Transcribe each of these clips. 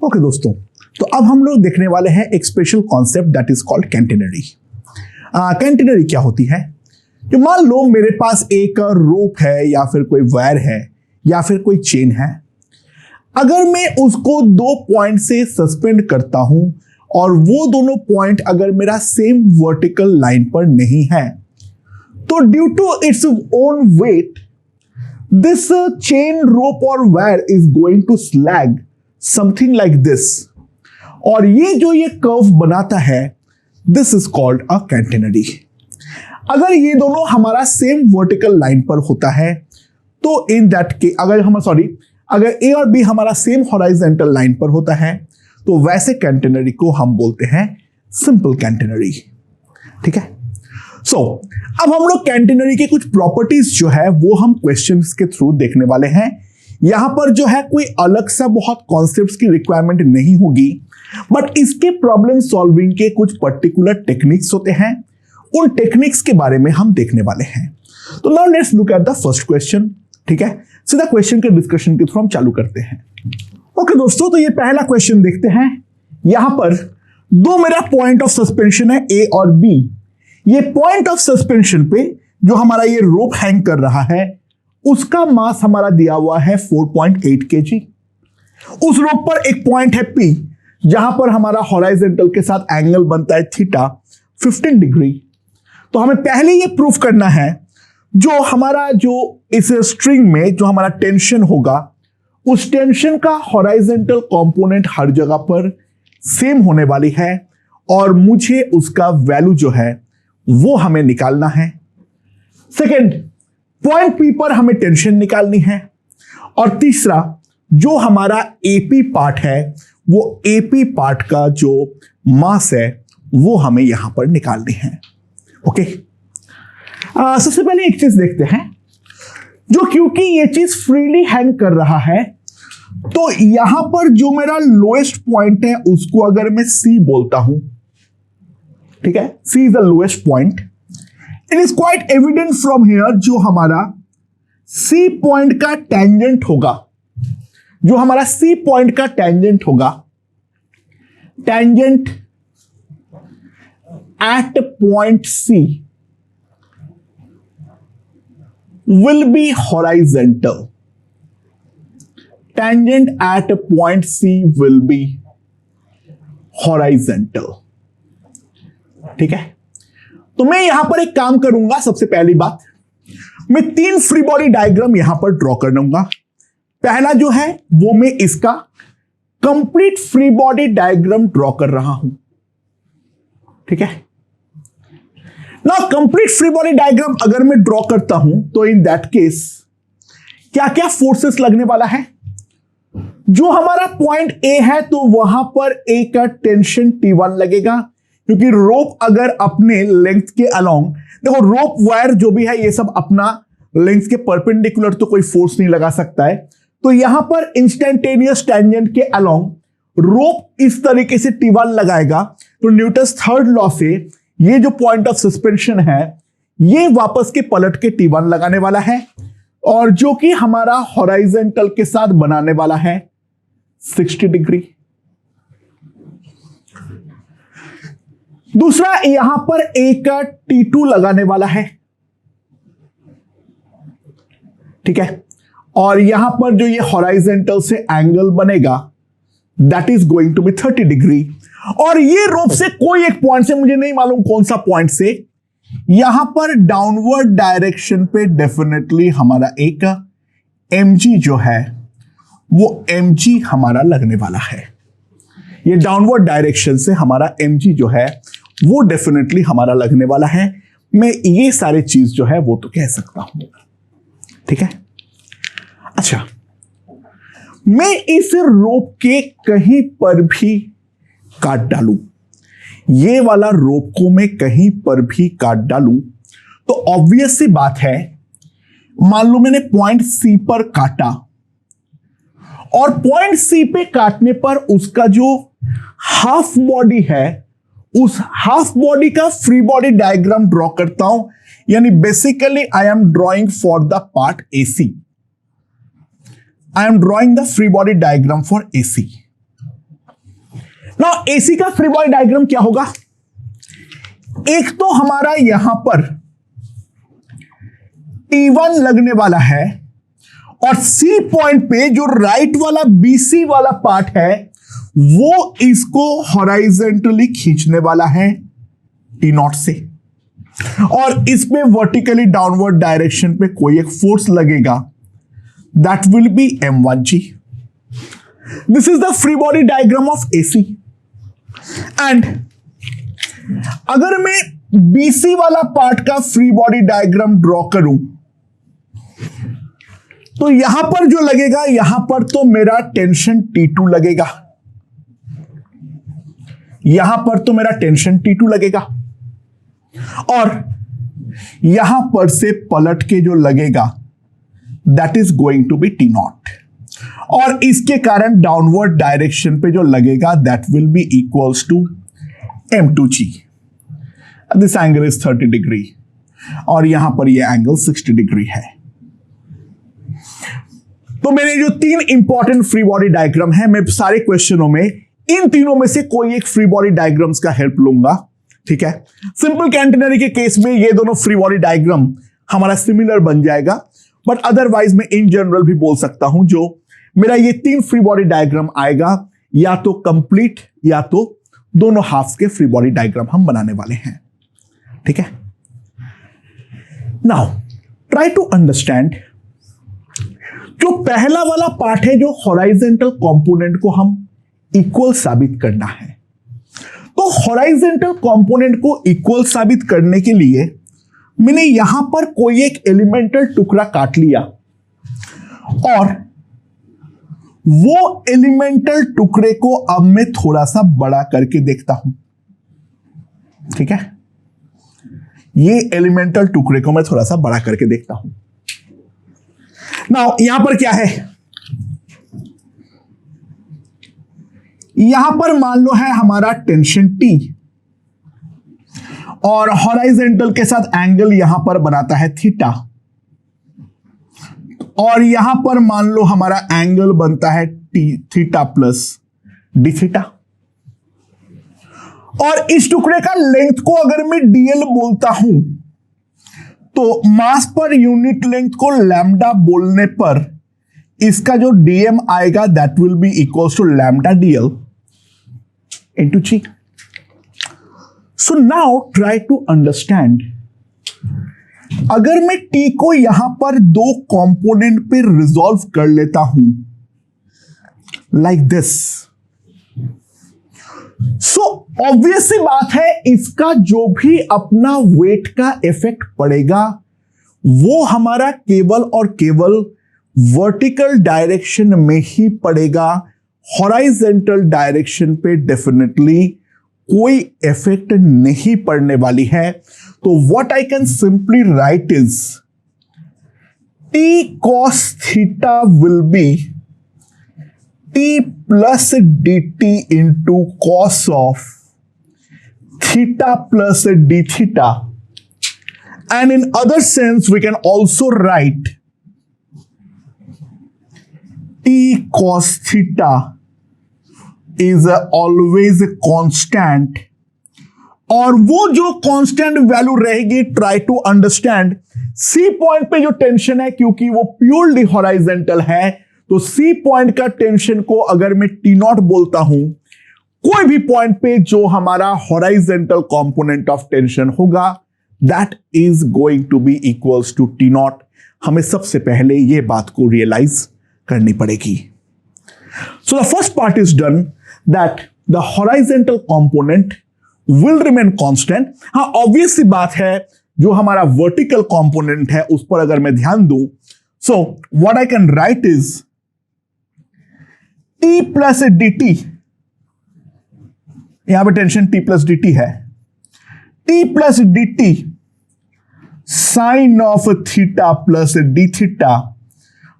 Okay दोस्तों, तो अब हम लोग देखने वाले हैं एक special concept that is called catenary. Catenary क्या होती है? जो मान लो मेरे पास एक रोप है या फिर कोई वायर है या फिर कोई चेन है, अगर मैं उसको 2 पॉइंट से सस्पेंड करता हूं और वो दोनों पॉइंट अगर मेरा सेम वर्टिकल लाइन पर नहीं है, तो due to its own weight this chain, rope और wire is going to slag something like this, और ये कर्व बनाता है, this is called a catenary. अगर ये दोनों हमारा सेम वर्टिकल लाइन पर होता है तो इन दैट के अगर ए और बी हमारा सेम हॉरिजॉन्टल लाइन पर होता है तो वैसे कैंटेनरी को हम बोलते हैं सिंपल कैंटेनरी। ठीक है। सो अब हम लोग कैंटेनरी के कुछ प्रॉपर्टीज जो है वो हम क्वेश्चंस के थ्रू देखने वाले हैं। यहां पर जो है कोई अलग सा बहुत कॉन्सेप्ट्स की रिक्वायरमेंट नहीं होगी, बट इसके प्रॉब्लम सॉल्विंग के कुछ पर्टिकुलर टेक्निक्स होते हैं, उन टेक्निक्स के बारे में हम देखने वाले हैं। तो now let's look at the first question. ठीक है, सीधा क्वेश्चन के डिस्कशन के थ्रू हम चालू करते हैं। ओके दोस्तों, तो ये पहला क्वेश्चन देखते हैं। यहां पर दो मेरा पॉइंट ऑफ सस्पेंशन है, ए और बी। ये पॉइंट ऑफ सस्पेंशन पे जो हमारा ये रोप हैंग कर रहा है उसका मास हमारा दिया हुआ है 4.8 kg। उस रोप पर एक पॉइंट है पी जहां पर हमारा हॉरिजॉन्टल के साथ एंगल बनता है थीटा 15 डिग्री। तो हमें पहले ये प्रूफ करना है जो हमारा जो इस स्ट्रिंग में जो हमारा टेंशन होगा उस टेंशन का हॉरिजॉन्टल कंपोनेंट हर जगह पर सेम होने वाली है, और मुझे उसका वैल्यू जो है वो हमें निकालना है। सेकंड, पॉइंट पी पर हमें टेंशन निकालनी है, और तीसरा जो हमारा एपी पार्ट है वो एपी पार्ट का जो मास है वो हमें यहां पर निकालनी है। ओके, सबसे पहले एक चीज देखते हैं, जो क्योंकि ये चीज फ्रीली हैंग कर रहा है तो यहां पर जो मेरा लोएस्ट पॉइंट है उसको अगर मैं सी बोलता हूं, ठीक है, C is the lowest point. It is quite evident from here जो हमारा सी पॉइंट का टेंजेंट होगा, जो हमारा सी पॉइंट का टेंजेंट होगा, tangent at point C will be horizontal. Tangent at point C will be horizontal. ठीक है, तो मैं यहां पर एक काम करूंगा। सबसे पहली बात, मैं 3 फ्री बॉडी डायग्राम यहां पर ड्रॉ कर लूंगा। पहला जो है वो मैं इसका complete free body diagram draw कर रहा हूं। ठीक है, ना कंप्लीट फ्री बॉडी डायग्राम अगर मैं ड्रॉ करता हूं तो इन दैट केस क्या क्या फोर्सेस लगने वाला है। जो हमारा पॉइंट ए है तो वहां पर ए का टेंशन T1 लगेगा, क्योंकि रोप अगर अपने लेंथ के अलोंग, देखो रोप वायर जो भी है ये सब अपना लेंथ के परपेंडिकुलर तो कोई फोर्स नहीं लगा सकता है, तो यहां पर इंस्टेंटेनियस टेंजेंट के अलोंग रोप इस तरीके से T1 लगाएगा, तो न्यूटन्स थर्ड लॉ से ये जो पॉइंट ऑफ सस्पेंशन है ये वापस के पलट के T1 लगाने वाला है, और जो कि हमारा हॉरिजॉन्टल के साथ बनाने वाला है 60 डिग्री। दूसरा, यहां पर एक T2 लगाने वाला है। ठीक है, और यहां पर जो ये हॉरिजॉन्टल से एंगल बनेगा that is going to be 30 degree, और ये रोप से कोई एक पॉइंट से, मुझे नहीं मालूम कौन सा पॉइंट से, यहां पर डाउनवर्ड डायरेक्शन पे डेफिनेटली हमारा एक mg जो है वो mg हमारा लगने वाला है। ये डाउनवर्ड डायरेक्शन से हमारा mg जो है वो डेफिनेटली हमारा लगने वाला है। मैं ये सारे चीज जो है वो तो कह सकता हूं। ठीक है, अच्छा, मैं इस रोप के कहीं पर भी काट डालूं, ये वाला रोप को मैं कहीं पर भी काट डालूं तो ऑब्वियस सी बात है, मान लो मैंने पॉइंट सी पर काटा, और पॉइंट सी पे काटने पर उसका जो हाफ बॉडी है उस हाफ बॉडी का फ्री बॉडी डायग्राम ड्रॉ करता हूं, यानी basically I am drawing for the part AC। I am drawing the free body diagram for AC. ना एसी का फ्री बॉडी डायग्राम क्या होगा? एक तो हमारा यहां पर T1 लगने वाला है और सी पॉइंट पे जो राइट वाला BC वाला पार्ट है वो इसको हॉराइजेंटली खींचने वाला है T0 से, और इसमें वर्टिकली डाउनवर्ड डायरेक्शन पे कोई एक फोर्स लगेगा, that will B M1G. This is the free body diagram of AC. And अगर मैं BC वाला पार्ट का फ्री बॉडी डायग्राम ड्रॉ करूं तो यहां पर जो लगेगा, यहां पर तो मेरा टेंशन T2 लगेगा, यहां पर तो मेरा टेंशन T2 लगेगा, और यहां पर से पलट के जो लगेगा that is going to be T0, और इसके कारण डाउनवर्ड डायरेक्शन पे जो लगेगा that will be equals to M2G. This angle is 30 degree और यहां पर यह एंगल 60 डिग्री है. तो मेरे जो तीन इंपॉर्टेंट फ्री बॉडी डायग्राम है, मैं सारे क्वेश्चनों में इन तीनों में से कोई एक फ्री बॉडी डायग्राम्स का हेल्प लूंगा. ठीक है, सिंपल कैंटेनरी के केस में ये दोनों फ्री बॉडी डायग्राम हमारा सिमिलर बन जाएगा, बट अदरवाइज मैं इन जनरल भी बोल सकता हूं जो मेरा ये तीन फ्री बॉडी डायग्राम आएगा, या तो कंप्लीट या तो दोनों हाफ्स के फ्री बॉडी डायग्राम हम बनाने वाले हैं. ठीक है, नाउ ट्राई टू अंडरस्टैंड जो पहला वाला पार्ट है, जो हॉराइजेंटल कंपोनेंट को हम इक्वल साबित करना है. तो हॉराइजेंटल कंपोनेंट को इक्वल साबित करने के लिए मैंने यहां पर कोई एक एलिमेंटल टुकड़ा काट लिया और वो एलिमेंटल टुकड़े को अब मैं थोड़ा सा बड़ा करके देखता हूं. ठीक है, ये एलिमेंटल टुकड़े को मैं थोड़ा सा बड़ा करके देखता हूं. नाउ यहां पर क्या है, यहां पर मान लो है हमारा टेंशन T और हॉराइजेंटल के साथ एंगल यहां पर बनाता है थीटा, और यहां पर मान लो हमारा एंगल बनता है थीटा प्लस डी थीटा, और इस टुकड़े का लेंथ को अगर मैं dl बोलता हूं तो मास पर यूनिट लेंथ को लैम्डा बोलने पर इसका जो dm आएगा that will be equals to lambda dl into g. So now try to understand, अगर मैं t को यहां पर दो कंपोनेंट पे रिजॉल्व कर लेता हूं लाइक दिस, सो ऑब्वियस सी बात है इसका जो भी अपना वेट का इफेक्ट पड़ेगा वो हमारा केवल और केवल वर्टिकल डायरेक्शन में ही पड़ेगा. हॉराइजेंटल डायरेक्शन पे डेफिनेटली कोई इफेक्ट नहीं पड़ने वाली है. तो what I can simply write is t cos theta will be t plus dt into cos of theta plus D theta, and in other sense we can also write t cos theta is always constant, और वो जो constant value रहेगी, try to understand C point पे जो tension है, क्योंकि वो purely horizontal है, तो सी पॉइंट का टेंशन को अगर मैं T0 बोलता हूं, कोई भी पॉइंट पे जो हमारा हॉराइजेंटल कंपोनेंट ऑफ टेंशन होगा that is going to be equals to T0. हमें सबसे पहले ये बात को रियलाइज करनी पड़ेगी. So the first part is done, that the horizontal component will remain constant. हाँ, ऑब्वियस सी बात है जो हमारा वर्टिकल कंपोनेंट है उस पर अगर मैं ध्यान दूं, so what I can write is t plus dt, यहां पे टेंशन t प्लस dt है, t plus dt sine of theta plus D theta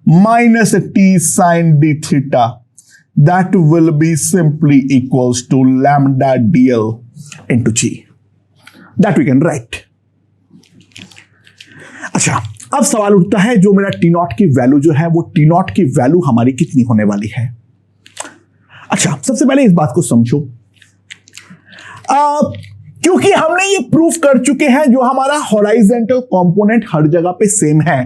minus t sine D theta, that will be simply equals to lambda dl into g. That we can write. अच्छा, अब सवाल उठता है जो मेरा T0 की value जो है वो T0 की वैल्यू हमारी कितनी होने वाली है. अच्छा, सबसे पहले इस बात को समझो क्योंकि हमने ये प्रूफ कर चुके हैं जो हमारा हॉराइजेंटल कंपोनेंट हर जगह पे सेम है,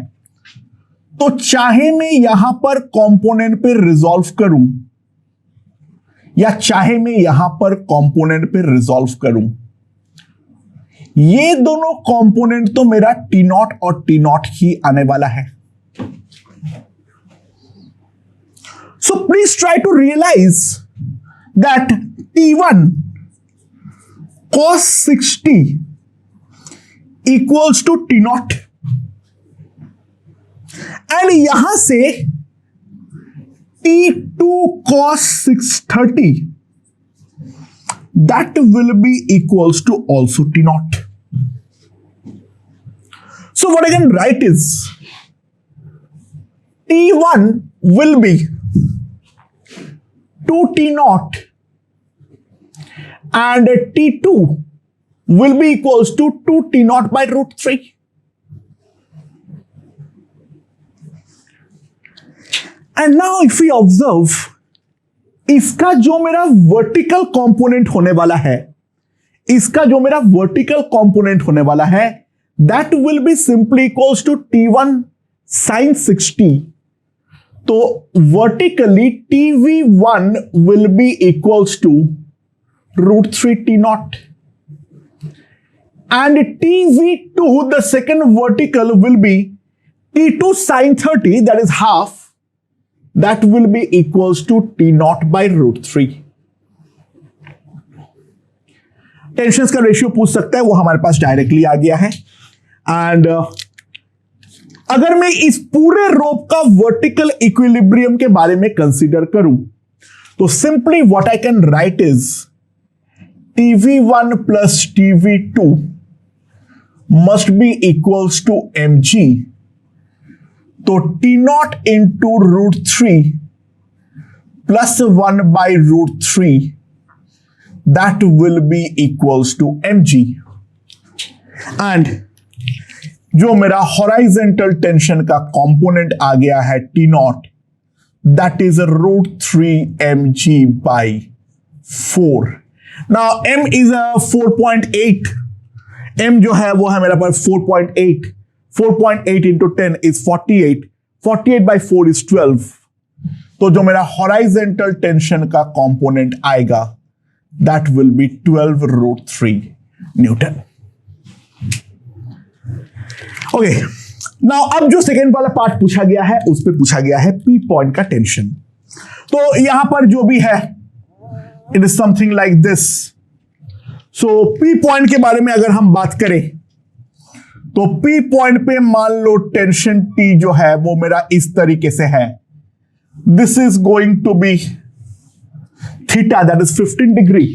तो चाहे मैं यहां पर कंपोनेंट पे रिजॉल्व करूं या चाहे मैं यहां पर कंपोनेंट पे रिजॉल्व करूं, ये दोनों कंपोनेंट तो मेरा टी नॉट और टी नॉट ही आने वाला है. So please try to realise that T1 cos 60 equals to T naught, and यहां से T2 cos 630 that will be equals to also T naught. So what I can write is T1 will be 2T naught and T2 will be equals to 2T naught by root 3. And now if we observe, इसका जो मेरा vertical component होने वाला है, इसका जो मेरा vertical component होने वाला है, that will be simply equals to T1 sin 60. तो vertically TV1 will be equals to root 3 T naught, and TV2, the second vertical, will be T2 sin 30, that is half, that will be equals to T naught by root 3. Tensions का ratio पूछ सकता है, वो हमारे पास directly आ गया है. And अगर मैं इस पूरे रोप का वर्टिकल इक्विलिब्रियम के बारे में कंसीडर करूं, तो simply what I can write is TV1 plus TV2 must be equals to mg. तो T naught into root 3 plus 1 by root 3, that will be equals to mg. And जो मेरा horizontal tension का component आ गया है T naught, that is root 3 mg by 4. Now m is a 4.8. m जो है वो है मेरा पर 4.8. 4.8 into 10 is 48. 48 by 4 is 12. तो जो मेरा हॉराइजेंटल टेंशन का कंपोनेंट आएगा, that will be 12 root 3 Newton. Okay, now अब जो सेकेंड वाला पार्ट पूछा गया है, उस पर पूछा गया है पी पॉइंट का टेंशन. तो यहां पर जो भी है, it is something like this. So P point के बारे में अगर हम बात करें, तो पी पॉइंट पे मान लो टेंशन टी जो है वो मेरा इस तरीके से है. This is going to be theta, that is 15 degree.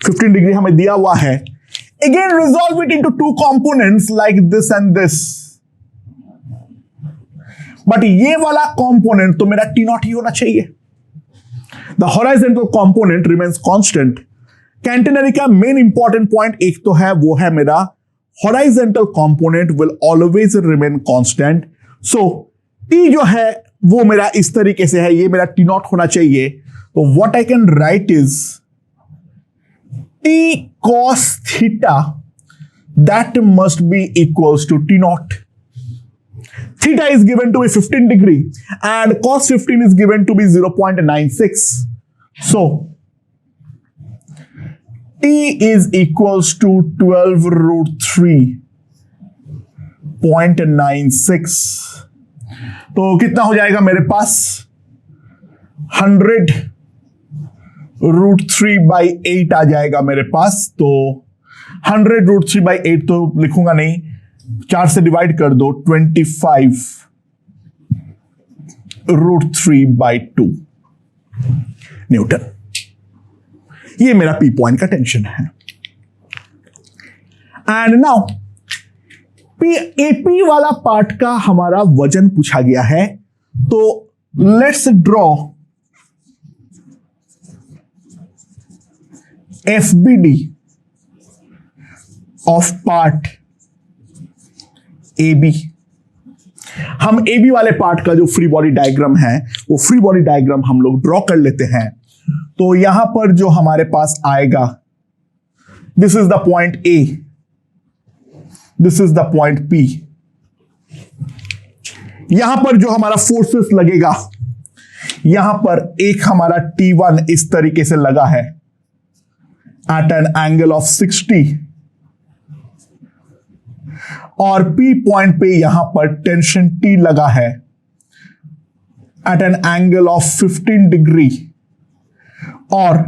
15 degree हमें दिया हुआ है. Again, resolve it into two components like this and this. But ये वाला component तो मेरा T naught ही होना चाहिए. The horizontal component remains constant. Catenary का main important point एक तो है, वो है मेरा horizontal component will always remain constant. So T जो है वो मेरा इस तरीके से है, ये मेरा T naught होना चाहिए. तो what I can write is T cos theta, that must be equals to T naught. Theta is given to be 15 degree and cos 15 is given to be 0.96. So T is equals to 12 root 3.96. तो कितना हो जाएगा मेरे पास? 100 root 3 by 8 आ जाएगा मेरे पास. तो 100 root 3 by 8 तो लिखूंगा नहीं, 4 से डिवाइड कर दो, 25 रूट 3 बाई 2 न्यूटन. ये मेरा पी पॉइंट का टेंशन है. एंड नाउ एपी वाला पार्ट का हमारा वजन पूछा गया है. तो let's draw FBD of part AB. हम AB वाले पार्ट का जो फ्री बॉडी डायग्राम है, वो फ्री बॉडी डायग्राम हम लोग ड्रॉ कर लेते हैं. तो यहां पर जो हमारे पास आएगा this is the point A, this is the point P. यहां पर जो हमारा फोर्सेस लगेगा, यहां पर एक हमारा T1 इस तरीके से लगा है एट एन एंगल ऑफ 60, और P पॉइंट पे यहां पर टेंशन T लगा है at an angle of 15 degree, और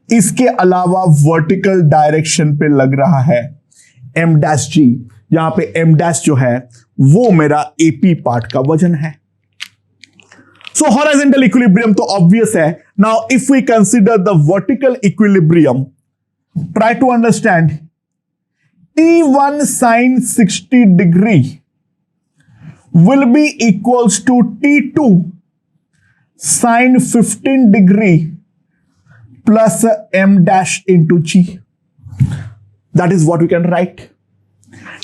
इसके अलावा वर्टिकल डायरेक्शन पे लग रहा है M-G, यहां पे M- जो है वो मेरा AP पार्ट का वजन है। सो हॉरिजॉन्टल इक्विलिब्रियम तो ऑब्वियस है। Now if we consider the vertical equilibrium, try to understand T1 sin 60 degree will be equals to T2 sin 15 degree plus M dash into G. That is what we can write.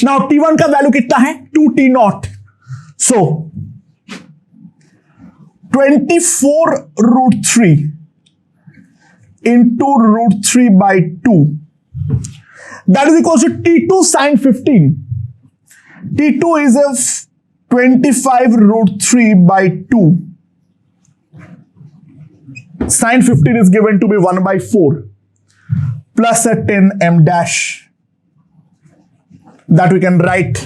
Now T1 का value कितना है? 2T naught. So 24 root 3 into root 3 by 2. That is equals to T2 sin 15. T2 is a 25 root 3 by 2. Sin 15 is given to be 1 by 4 plus a 10 M dash that we can write.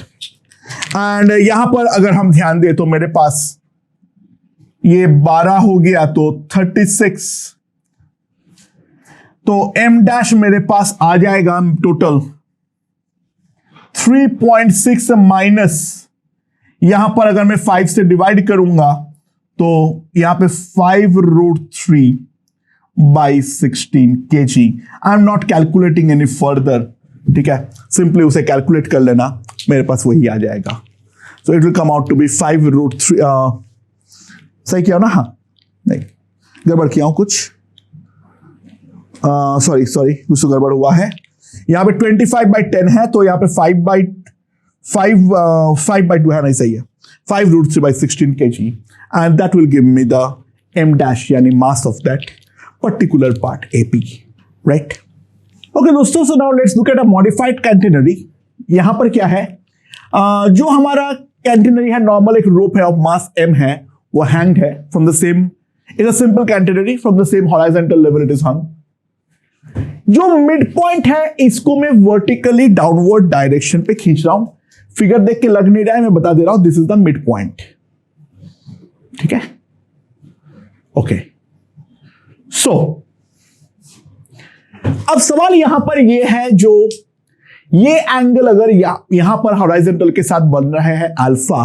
And यहां पर अगर हम ध्यान दें तो मेरे पास ये 12 हो गया तो 36, तो M डैश मेरे पास आ जाएगा टोटल 3.6 माइनस, यहां पर अगर मैं 5 से डिवाइड करूंगा तो यहां पे 5 root 3 by 16 kg. I am not calculating any further, ठीक है, सिंपली उसे कैलकुलेट कर लेना, मेरे पास वही आ जाएगा. So it will come out to be 5 root 3. सही किया ना? हाँ, नहीं गड़बड़ किया हूं कुछ, सॉरी कुछ तो गड़बड़ हुआ है. यहाँ पे 25/10 है तो यहाँ पे 5/2 है, नहीं सही है, 5 root 3 by 16 kg, and that will give me the M dash यानी mass of that particular part AP, right? Okay दोस्तों, so now let's look at a modified catenary. यहां पर क्या है, जो हमारा कैंटेनरी है नॉर्मल एक रोप है ऑफ मास M है, वो हैंग्ड है from the same, is a simple catenary, from the same horizontal level it is hung. जो मिड पॉइंट है इसको मैं वर्टिकली डाउनवर्ड डायरेक्शन पे खींच रहा हूं. फिगर देख के लग नहीं रहा है, मैं बता दे रहा हूं, this is the mid point, ठीक है? ओके, सो अब सवाल यहां पर यह है, जो ये एंगल अगर यहां पर हॉरिजॉन्टल के साथ बन रहा है अल्फा,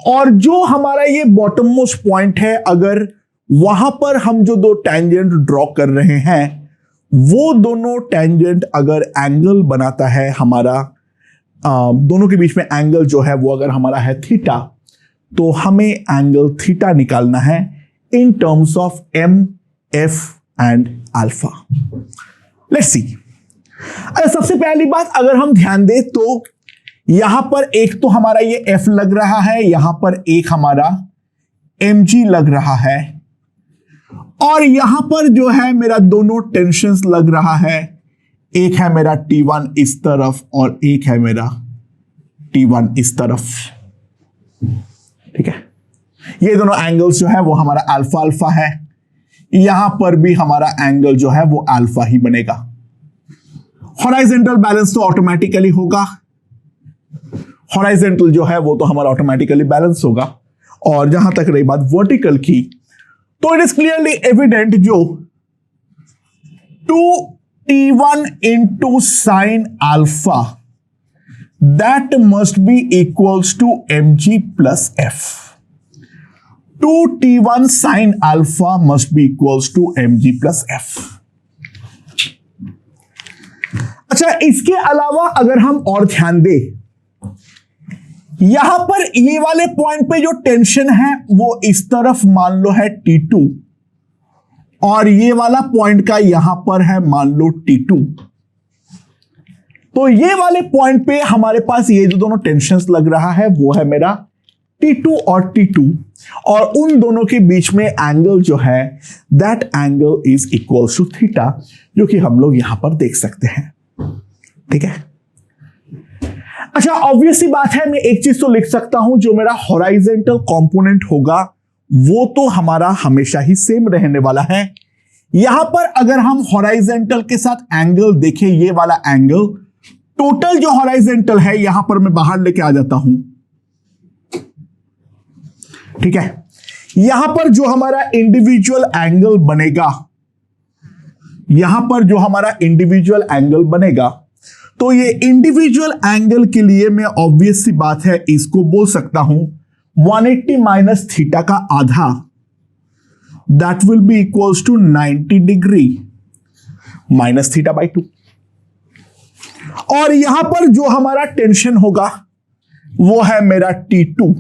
और जो हमारा ये बॉटम मोस्ट पॉइंट है, अगर वहां पर हम जो दो टेंजेंट ड्रॉ कर रहे हैं, वो दोनों टेंजेंट अगर एंगल बनाता है हमारा, दोनों के बीच में एंगल जो है वो अगर हमारा है थीटा, तो हमें एंगल थीटा निकालना है in terms of M, F and alpha. Let's see. सबसे पहली बात अगर हम ध्यान दें तो यहां पर एक तो हमारा ये F लग रहा है, यहां पर एक हमारा Mg लग रहा है, और यहां पर जो है मेरा दोनों टेंशंस लग रहा है, एक है मेरा T1 इस तरफ और एक है मेरा T1 इस तरफ, ठीक है? ये दोनों एंगल्स जो है वो हमारा अल्फा अल्फा है. यहां पर भी हमारा एंगल जो है वो अल्फा ही बनेगा. हॉरिजॉन्टल बैलेंस तो ऑटोमेटिकली होगा, हॉरिजॉन्टल जो है वो तो हमारा ऑटोमेटिकली बैलेंस होगा. और जहां तक रही बात वर्टिकल की, तो इट इज क्लियरली एविडेंट जो 2T1 into sin alpha, that must be equals to Mg plus F. 2T1 sin alpha must be equals to Mg plus F. अच्छा, इसके अलावा अगर हम और ध्यान दें, यहां पर ये वाले पॉइंट पे जो टेंशन है वो इस तरफ मान लो है T2, और ये वाला पॉइंट का यहां पर है मान लो T2. तो ये वाले पॉइंट पे हमारे पास ये जो दोनों टेंशंस लग रहा है वो है मेरा T2 और T2 और उन दोनों के बीच में एंगल जो है that angle is equals to theta, जो कि हम लोग यहां पर देख सकते हैं। ठीक है, अच्छा ऑब्वियसली बात है, मैं एक चीज तो लिख सकता हूं, जो मेरा हॉराइजेंटल कंपोनेंट होगा वो तो हमारा हमेशा ही सेम रहने वाला है। यहां पर अगर हम हॉराइजेंटल के साथ एंगल देखें, ये वाला एंगल, टोटल जो हॉराइजेंटल है यहां पर मैं बाहर लेके आ जाता हूं। ठीक है, यहां पर जो हमारा इंडिविजुअल एंगल बनेगा, यहां पर जो हमारा इंडिविजुअल एंगल बनेगा, तो ये इंडिविजुअल एंगल के लिए मैं ऑब्वियस सी बात है इसको बोल सकता हूं 180 माइनस थीटा का आधा, that will be equals to 90 degree minus theta by 2। और यहां पर जो हमारा टेंशन होगा वो है मेरा T2,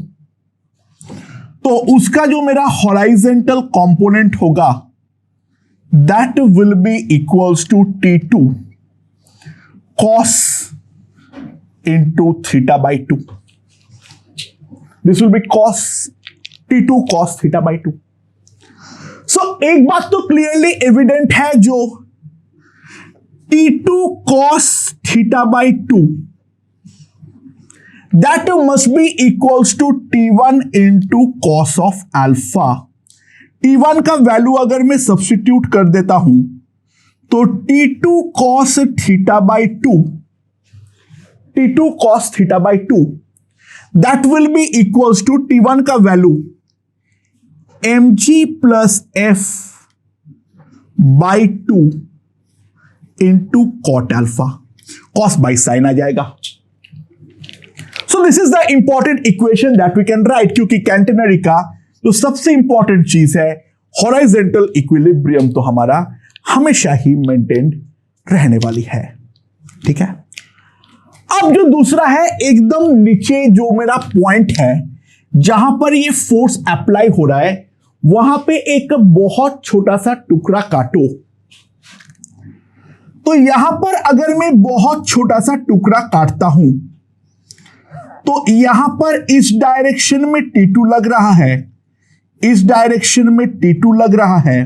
तो उसका जो मेरा हॉराइजेंटल कंपोनेंट होगा that will be equals to T2 cos into theta by 2. This will be cos T2 cos theta by 2. So एक बात तो क्लियरली एविडेंट है, जो T2 cos theta by 2 that must be equals to T1 into cos of alpha. T1 का value अगर मैं substitute कर देता हूं तो T2 cos theta by 2, T2 cos theta by 2, that will be equals to T1 का value mg plus f by 2 into cot alpha, cos by sin आ जाएगा। So this is the important equation that we can write, क्योंकि कैंटेनरी का जो सबसे important चीज है horizontal equilibrium तो हमारा हमेशा ही मेंटेन्ड रहने वाली है। ठीक है, अब जो दूसरा है, एकदम नीचे जो मेरा पॉइंट है जहां पर ये फोर्स अप्लाई हो रहा है, वहां पे एक बहुत छोटा सा टुकड़ा काटो। तो यहां पर अगर मैं बहुत छोटा सा टुकड़ा काटता हूं तो यहां पर इस डायरेक्शन में T2 लग रहा है, इस डायरेक्शन में T2 लग रहा है,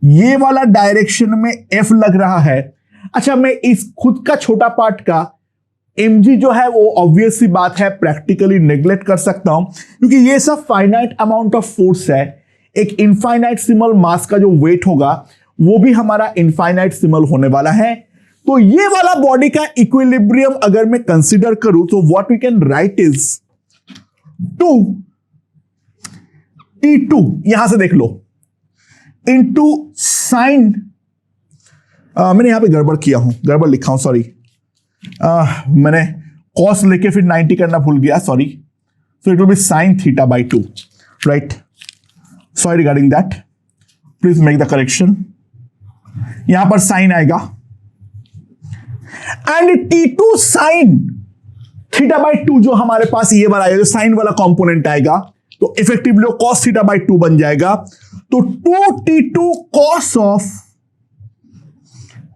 ये वाला डायरेक्शन में F लग रहा है। अच्छा, मैं इस खुद का छोटा पार्ट का mg जो है वो ऑब्वियस सी बात है प्रैक्टिकली नेग्लेक्ट कर सकता हूं, क्योंकि ये सब फाइनाइट अमाउंट ऑफ फोर्स है। एक इनफाइनाइटसिमल मास का जो वेट होगा वो भी हमारा इनफाइनाइटसिमल होने वाला है। तो ये वाला बॉडी का इक्विलिब्रियम अगर मैं कंसीडर करूं तो what we can write is 2 T2, यहां से देख लो, इंटू साइन, मैंने यहां पे गड़बड़ किया हूं, गड़बड़ लिखा हूं, सॉरी, मैंने कॉस लेके फिर 90 करना भूल गया, sorry. So it will be sine theta by 2, right? Sorry regarding that, please make the correction. यहां पर साइन आएगा and T2 sine theta by 2 जो हमारे पास ये वाला जो साइन वाला कंपोनेंट आएगा, तो इफेक्टिवली कॉस थीटा बाई 2 बन जाएगा। तो 2T2 cos of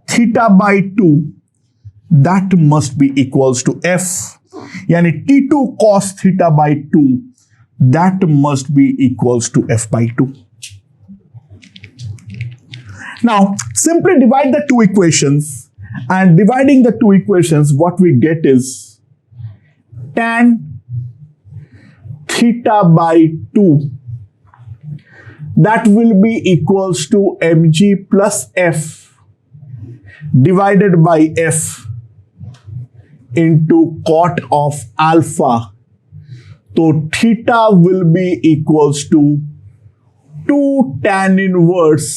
theta by 2 that must be equals to F, यानी T2 cos theta by 2 that must be equals to F by 2. Now simply divide the two equations, and dividing the two equations what we get is tan theta by 2 that will be equals to mg plus f divided by f into cot of alpha. So theta will be equals to 2 tan inverse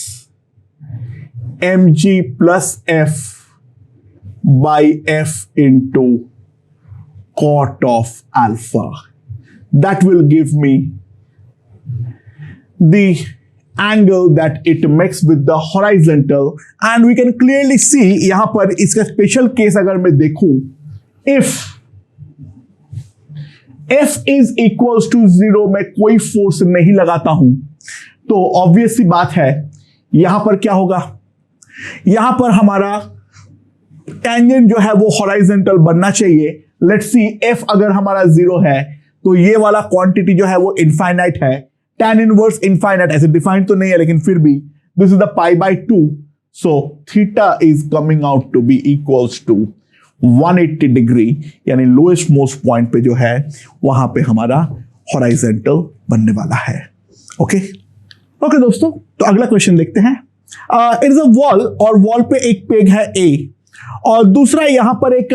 mg plus f by f into cot of alpha. That will give me the angle that it makes with the horizontal, and we can clearly see यहां पर इसका special case अगर मैं देखूं, if f is equals to 0 मैं कोई force नहीं लगाता हूं तो ऑब्वियस सी बात है यहां पर क्या होगा, यहां पर हमारा टेंजेंट जो है वो हॉराइजेंटल बनना चाहिए। लेट्स सी, f अगर हमारा 0 है तो ये वाला क्वांटिटी जो है वो इनफाइनाइट है। tan इनवर्स इनफाइनाइट ऐसे डिफाइंड तो नहीं है, लेकिन फिर भी this is the π/2, so theta is coming out to be equals to 180 degree, यानी लोएस्ट मोस्ट पॉइंट पे जो है वहां पे हमारा हॉराइजेंटल बनने वाला है। ओके ओके दोस्तों, तो अगला क्वेश्चन देखते हैं। इट इज अ वॉल, और वॉल पे एक पेग है A, और दूसरा यहां पर एक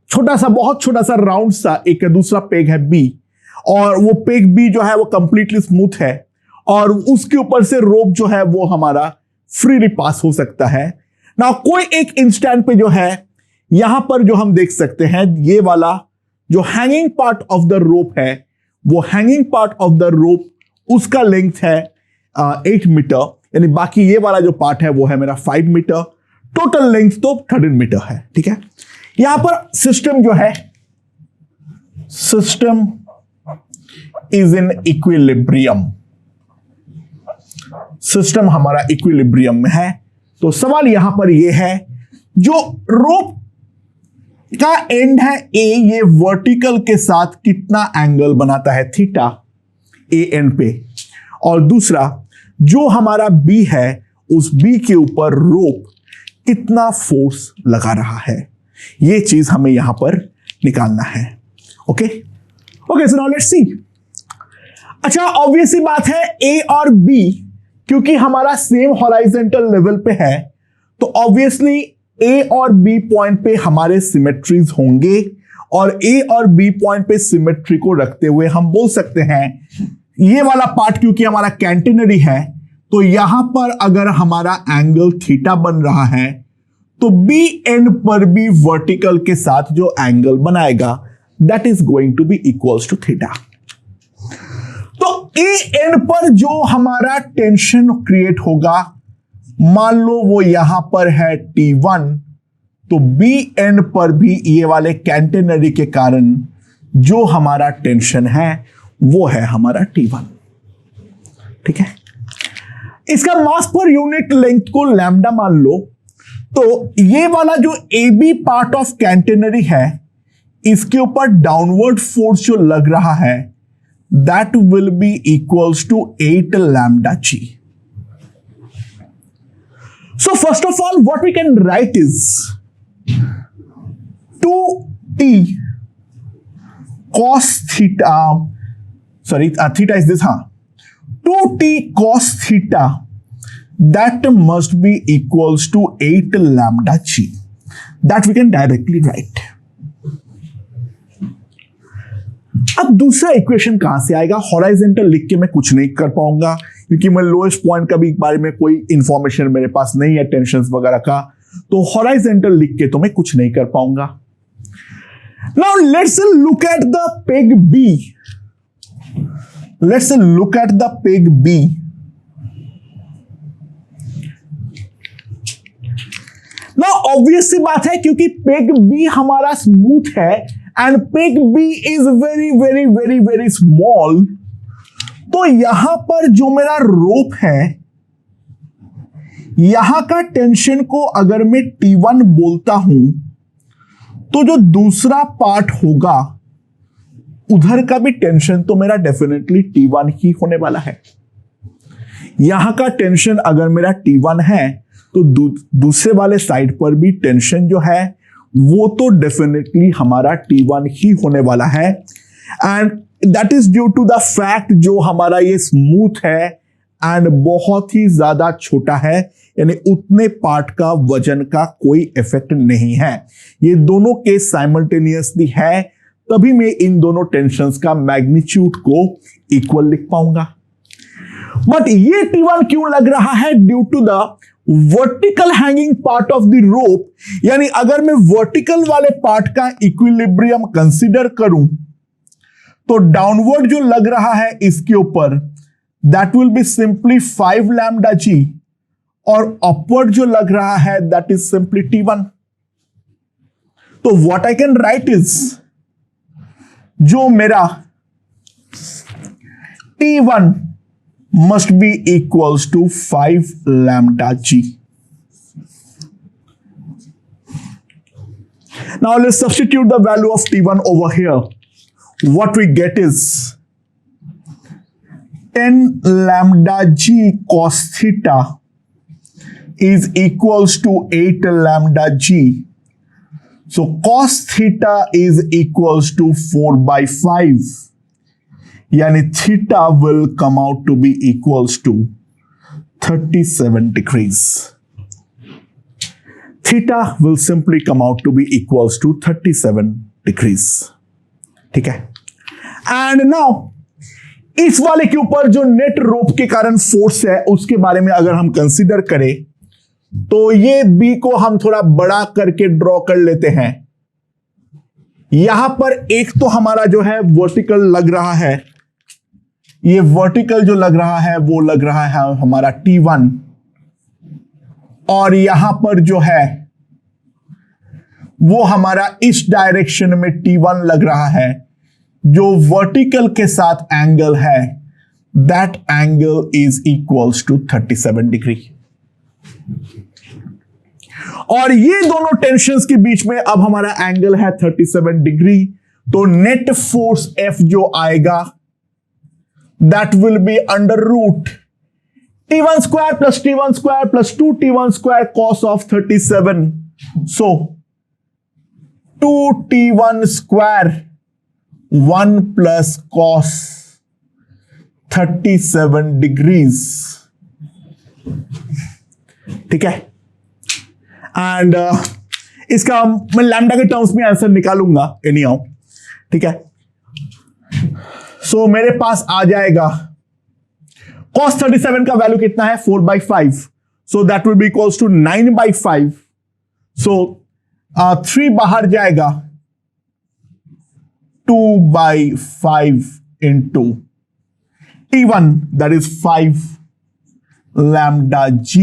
छोटा सा, बहुत छोटा सा राउंड सा एक दूसरा पेग है B, और वो पेग B जो है वो कंप्लीटली स्मूथ है, और उसके ऊपर से रोप जो है वो हमारा फ्रीली पास हो सकता है ना। कोई एक इंस्टेंट पे जो है यहां पर जो हम देख सकते हैं, ये वाला जो हैंगिंग पार्ट ऑफ द रोप है, वो हैंगिंग पार्ट ऑफ द रोप उसका लेंथ है 8 मीटर, यानी बाकी ये वाला जो पार्ट है वो है मेरा 5 मीटर, टोटल लेंथ तो 13 मीटर है। ठीक है, यहां पर सिस्टम जो है, system is in equilibrium, system हमारा इक्विलिब्रियम में है। तो सवाल यहां पर यह है, जो रोप का एंड है A, ये वर्टिकल के साथ कितना एंगल बनाता है थीटा A एंड पे, और दूसरा जो हमारा B है, उस B के ऊपर रोप कितना फोर्स लगा रहा है, ये चीज हमें यहां पर निकालना है। Okay okay, so now let's see. अच्छा, ऑब्वियस सी बात है A और B, क्योंकि हमारा सेम हॉराइजेंटल लेवल पे है, तो ऑब्वियसली A और B पॉइंट पे हमारे सिमेट्रीज होंगे, और A और B पॉइंट पे सिमेट्री को रखते हुए हम बोल सकते हैं ये वाला पार्ट क्योंकि हमारा कैंटिनरी है, तो यहां पर अगर हमारा एंगल थीटा बन रहा है, तो B एंड पर भी वर्टिकल के साथ जो एंगल बनाएगा that is going to be equals to theta. तो A एंड पर जो हमारा टेंशन क्रिएट होगा, मान लो वो यहां पर है T1, तो B एंड पर भी ये वाले कैंटेनरी के कारण जो हमारा टेंशन है वो है हमारा T1। ठीक है, इसका मास पर यूनिट लेंथ को लैम्डा मान लो, तो ये वाला जो AB पार्ट ऑफ कैंटेनरी है, इसके ऊपर डाउनवर्ड फोर्स जो लग रहा है that will be equals to 8 lambda G। So first of all, what we can write is 2t cos theta, theta is this, 2t cos theta, that must be equals to 8 lambda G. That we can directly write. अब दूसरा equation कहां से आएगा? Horizontal लिख के मैं कुछ नहीं कर पाऊंगा, क्योंकि मैं लोएस्ट पॉइंट का भी बारे में कोई इंफॉर्मेशन मेरे पास नहीं है, टेंशंस वगैरह का, तो हॉराइजेंटल लिख के तो मैं कुछ नहीं कर पाऊंगा। Now let's look at the peg B, let's look at the peg B। Now obvious सी बात है, क्योंकि पेग B हमारा स्मूथ है and peg B is very very very very small, तो यहां पर जो मेरा रोप है, यहां का टेंशन को अगर मैं T1 बोलता हूं, तो जो दूसरा पार्ट होगा उधर का भी टेंशन तो मेरा डेफिनेटली T1 ही होने वाला है। यहां का टेंशन अगर मेरा T1 है, तो दूसरे वाले साइड पर भी टेंशन जो है वो तो डेफिनेटली हमारा T1 ही होने वाला है, and that is due to the fact जो हमारा ये स्मूथ है एंड बहुत ही ज्यादा छोटा है, यानी उतने पार्ट का वजन का कोई इफेक्ट नहीं है। ये दोनों केस साइमल्टेनियसली है, तभी मैं इन दोनों टेंशंस का मैग्नीट्यूड को इक्वल लिख पाऊंगा। बट ये T1 क्यों लग रहा है? Due to the vertical hanging part of the rope, यानी अगर मैं वर्टिकल वाले पार्ट का इक्विलिब्रियम कंसीडर करूं, तो डाउनवर्ड जो लग रहा है इसके ऊपर that will be simply 5 lambda G, और अपवर्ड जो लग रहा है दैट इज सिंपली T1। तो what I can write is, जो मेरा T1 must be equals to 5 lambda G. Now let's substitute the value of T1 over here. what we get is 10 lambda g cos theta is equals to 8 lambda g. So cos theta is equals to 4 by 5. Yani theta will come out to be equals to 37 degrees. Theta will simply come out to be equals to 37 degrees. ठीक है? And now इस वाले के ऊपर जो net रोप के कारण force है उसके बारे में अगर हम कंसीडर करें तो ये बी को हम थोड़ा बड़ा करके ड्रॉ कर लेते हैं। यहां पर एक तो हमारा जो है वर्टिकल लग रहा है, ये वर्टिकल जो लग रहा है वो लग रहा है हमारा T1, और यहां पर जो है वो हमारा इस डायरेक्शन में T1 लग रहा है, जो वर्टिकल के साथ एंगल है, that angle is equals to 37 degree. और ये दोनों टेंशंस के बीच में अब हमारा एंगल है 37 डिग्री, तो नेट फोर्स F जो आएगा that will be under root T1 square plus T1 square plus 2T1 square cos of 37, so 2T1 square 1 plus cos 37 degrees. ठीक है, एंड इसका मैं लैम्डा के टर्म्स में आंसर निकालूंगा एनी हाउ। ठीक है, सो मेरे पास आ जाएगा cos 37 का वैल्यू कितना है 4 by 5, so that will be equals to 9 by 5, so 3 बाहर जाएगा, 2 by 5 into T1 दैट इज 5 lambda g,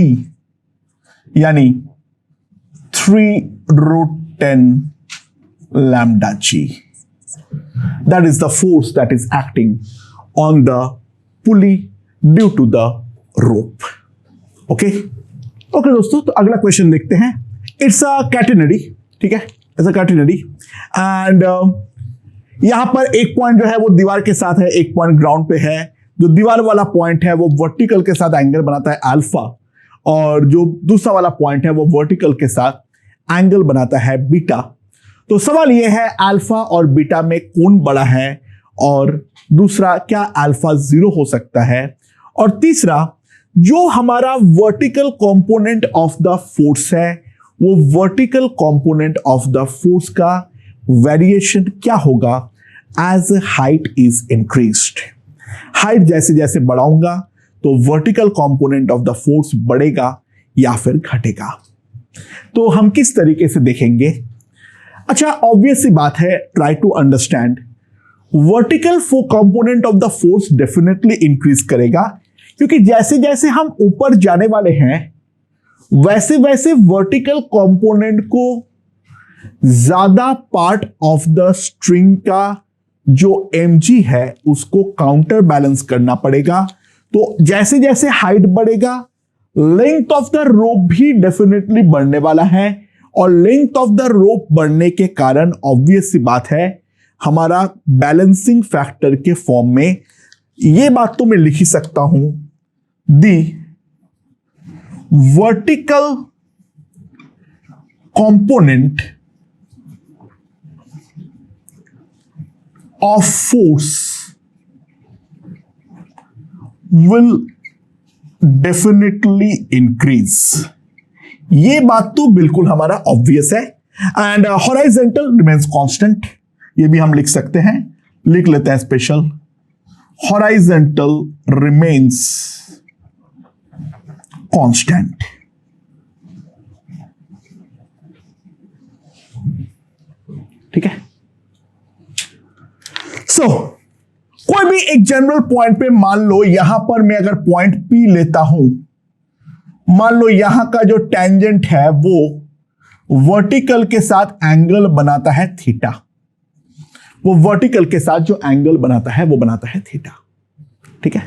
यानी 3√10 lambda g. That is the force that is acting on the pulley due to the rope. Okay? Okay दोस्तों, तो अगला question देखते हैं। It's a catenary, ठीक है? It's a catenary and यहां पर एक पॉइंट जो है वो दीवार के साथ है, एक पॉइंट ग्राउंड पे है। जो दीवार वाला पॉइंट है वो वर्टिकल के साथ एंगल बनाता है अल्फा, और जो दूसरा वाला पॉइंट है वो वर्टिकल के साथ एंगल बनाता है बीटा। तो सवाल ये है अल्फा और बीटा में कौन बड़ा है, और दूसरा क्या अल्फा 0 हो सकता है, और तीसरा जो हमारा vertical component of the force है वो vertical component of the force का वेरिएशन क्या होगा as height is increased. Height जैसे जैसे बढ़ाऊंगा तो vertical component of the force बढ़ेगा या फिर घटेगा। तो हम किस तरीके से देखेंगे? अच्छा, ऑब्वियस सी बात है, try to understand. Vertical component of the force definitely increase करेगा, क्योंकि जैसे जैसे हम ऊपर जाने वाले हैं वैसे वैसे वर्टिकल कंपोनेंट को ज्यादा पार्ट ऑफ द स्ट्रिंग का जो mg है उसको काउंटर बैलेंस करना पड़ेगा। तो जैसे जैसे हाइट बढ़ेगा लेंथ ऑफ द रोप भी डेफिनेटली बढ़ने वाला है, और लेंथ ऑफ द रोप बढ़ने के कारण ऑब्वियस सी बात है हमारा बैलेंसिंग फैक्टर के फॉर्म में ये बात तो मैं लिख ही सकता हूं, दी vertical component of force will definitely increase। ये बात तो बिल्कुल हमारा ऑब्वियस है। एंड हॉराइजेंटल रिमेन्स कांस्टेंट, ये भी हम लिख सकते हैं, लिख लेते हैं स्पेशल, हॉराइजेंटल रिमेन्स कांस्टेंट। ठीक है, सो कोई भी एक जनरल पॉइंट पे मान लो, यहां पर मैं अगर पॉइंट P लेता हूं, मान लो यहां का जो टेंजेंट है वो वर्टिकल के साथ एंगल बनाता है थीटा, वो वर्टिकल के साथ जो एंगल बनाता है वो बनाता है थीटा। ठीक है,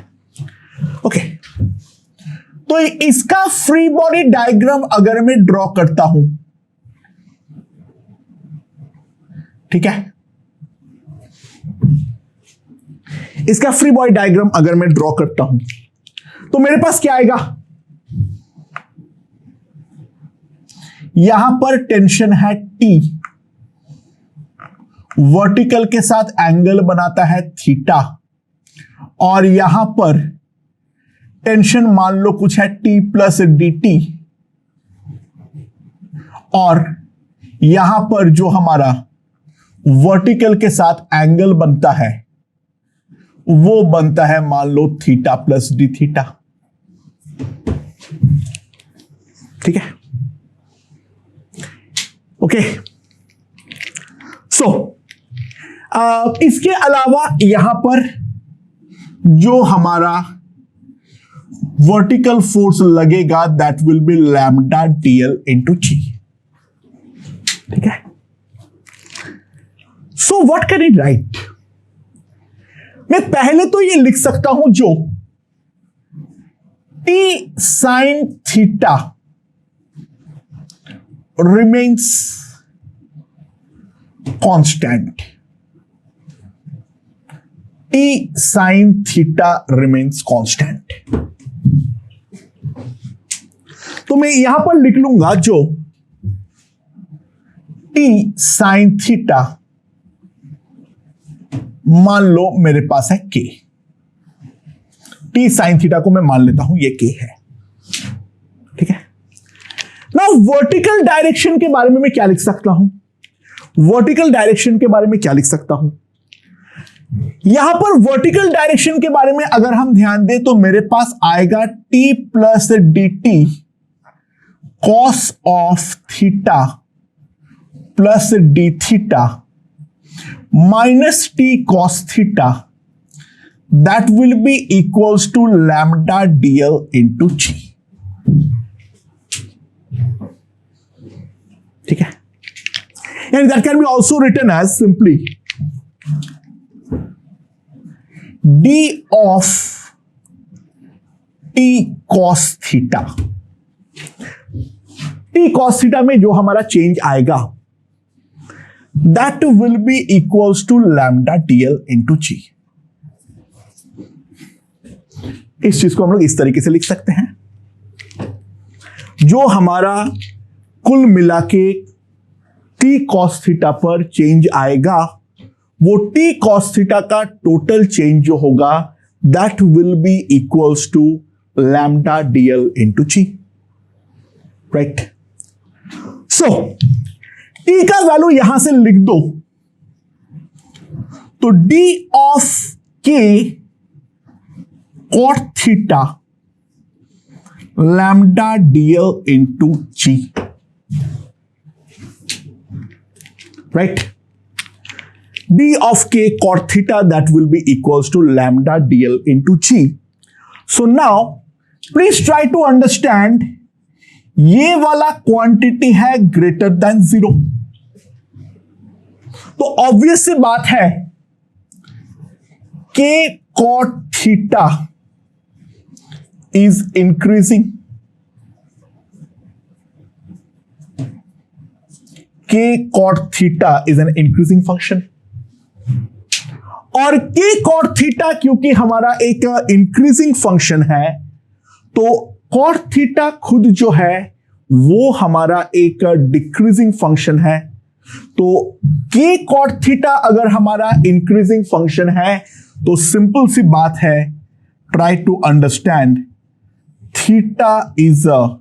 ओके। तो इसका फ्री बॉडी डायग्राम अगर मैं ड्रॉ करता हूं, ठीक है, इसका फ्री बॉडी डायग्राम अगर मैं ड्रॉ करता हूं तो मेरे पास क्या आएगा, यहां पर टेंशन है T, वर्टिकल के साथ एंगल बनाता है थीटा, और यहां पर टेंशन मान लो कुछ है T प्लस dt, और यहां पर जो हमारा वर्टिकल के साथ एंगल बनता है वो बनता है मान लो थीटा प्लस डी थीटा। ठीक है, ओके। सो इसके अलावा यहां पर जो हमारा वर्टिकल फोर्स लगेगा that will be lambda dl into g. ठीक है, so what can it write, मैं पहले तो ये लिख सकता हूं जो T sin theta remains constant, T sin theta remains constant. तो मैं यहां पर लिख लूंगा जो T sin थीटा मान लो मेरे पास है K, T sin थीटा को मैं मान लेता हूं ये K है। ठीक है, नाउ वर्टिकल डायरेक्शन के बारे में मैं क्या लिख सकता हूं, वर्टिकल डायरेक्शन के बारे में क्या लिख सकता हूं, यहां पर वर्टिकल डायरेक्शन के बारे में अगर हम ध्यान दें तो मेरे पास आएगा T plus dt cos of theta plus D theta minus t cos theta, that will be equals to lambda dl into g. ठीक है, and that can be also written as simply d of t cos theta. T cos theta में जो हमारा change आएगा that will be equals to lambda dl into g। इस चीज को हम लोग इस तरीके से लिख सकते हैं, जो हमारा कुल मिला के t cos थीटा पर चेंज आएगा वो t cos थीटा का टोटल चेंज जो होगा that will be equals to lambda dl into g, right? So T का वैल्यू यहां से लिख दो तो D ऑफ K cot theta lambda dl into g, right? D of K cot theta that will be equals to lambda dl into g. So now please try to understand, ये वाला quantity है greater than 0, तो obvious सी बात है K cot theta is increasing, K cot theta is an increasing function, और K cot theta क्योंकि हमारा एक इंक्रीजिंग फंक्शन है तो cot थीटा खुद जो है वो हमारा एक डिक्रीजिंग फंक्शन है। तो K cot थीटा अगर हमारा इंक्रीजिंग फंक्शन है तो सिंपल सी बात है, try to understand, theta is a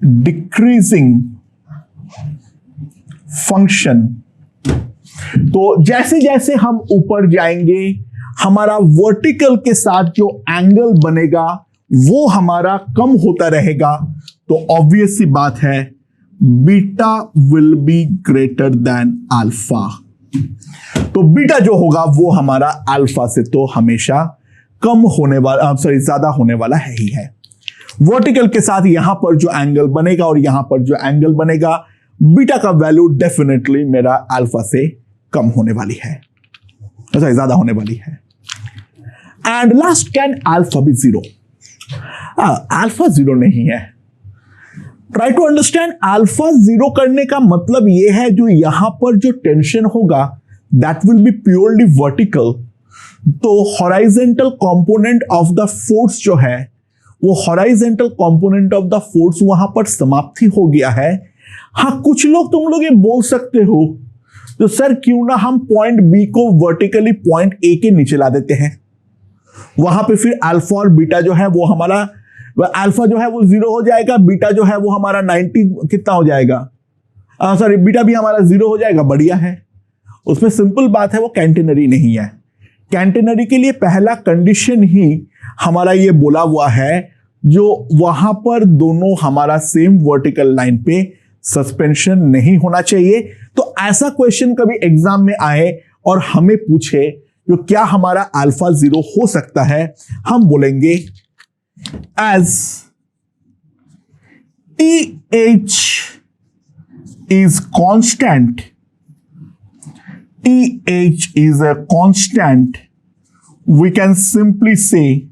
decreasing function. तो जैसे जैसे हम ऊपर जाएंगे हमारा वर्टिकल के साथ जो एंगल बनेगा वो हमारा कम होता रहेगा, तो ऑब्वियस सी बात है beta will be greater than alpha. तो बीटा जो होगा वो हमारा अल्फा से तो हमेशा कम होने वाला, ज्यादा होने वाला है ही है। वर्टिकल के साथ यहां पर जो एंगल बनेगा और यहां पर जो एंगल बनेगा, बीटा का वैल्यू डेफिनेटली मेरा अल्फा से कम होने वाली है, ज्यादा होने वाली है। And last, can alpha be 0? Alpha 0 नहीं है। ट्राई टू अंडरस्टैंड, अल्फा 0 करने का मतलब यह है जो यहां पर जो टेंशन होगा that will be purely vertical, तो horizontal component of the force जो है वो horizontal component of the force वहां पर समाप्ति हो गया है। हाँ, कुछ लोग तुम लोग ये बोल सकते हो तो सर क्यों ना हम पॉइंट बी को वर्टिकली पॉइंट ए के नीचे ला देते हैं, वहां पे फिर अल्फा और बीटा जो है वो हमारा, अल्फा जो है वो 0 हो जाएगा, बीटा जो है वो हमारा 90 कितना हो जाएगा, सॉरी बीटा भी हमारा 0 हो जाएगा, बढ़िया है। उसमें सिंपल बात है, वो कैंटेनरी नहीं है। कैंटेनरी के लिए पहला कंडीशन ही हमारा ये बोला हुआ है जो वहां पर दोनों हमारा सेम वर्टिकल लाइन पे सस्पेंशन नहीं होना चाहिए। तो ऐसा क्वेश्चन कभी एग्जाम में आए और हमें पूछे तो क्या हमारा अल्फा 0 हो सकता है, हम बोलेंगे as TH is constant, TH is a constant, we can simply say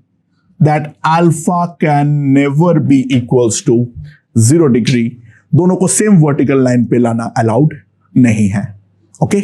that alpha can never be equals to 0 degree. दोनों को सेम वर्टिकल लाइन पे लाना अलाउड नहीं है। ओके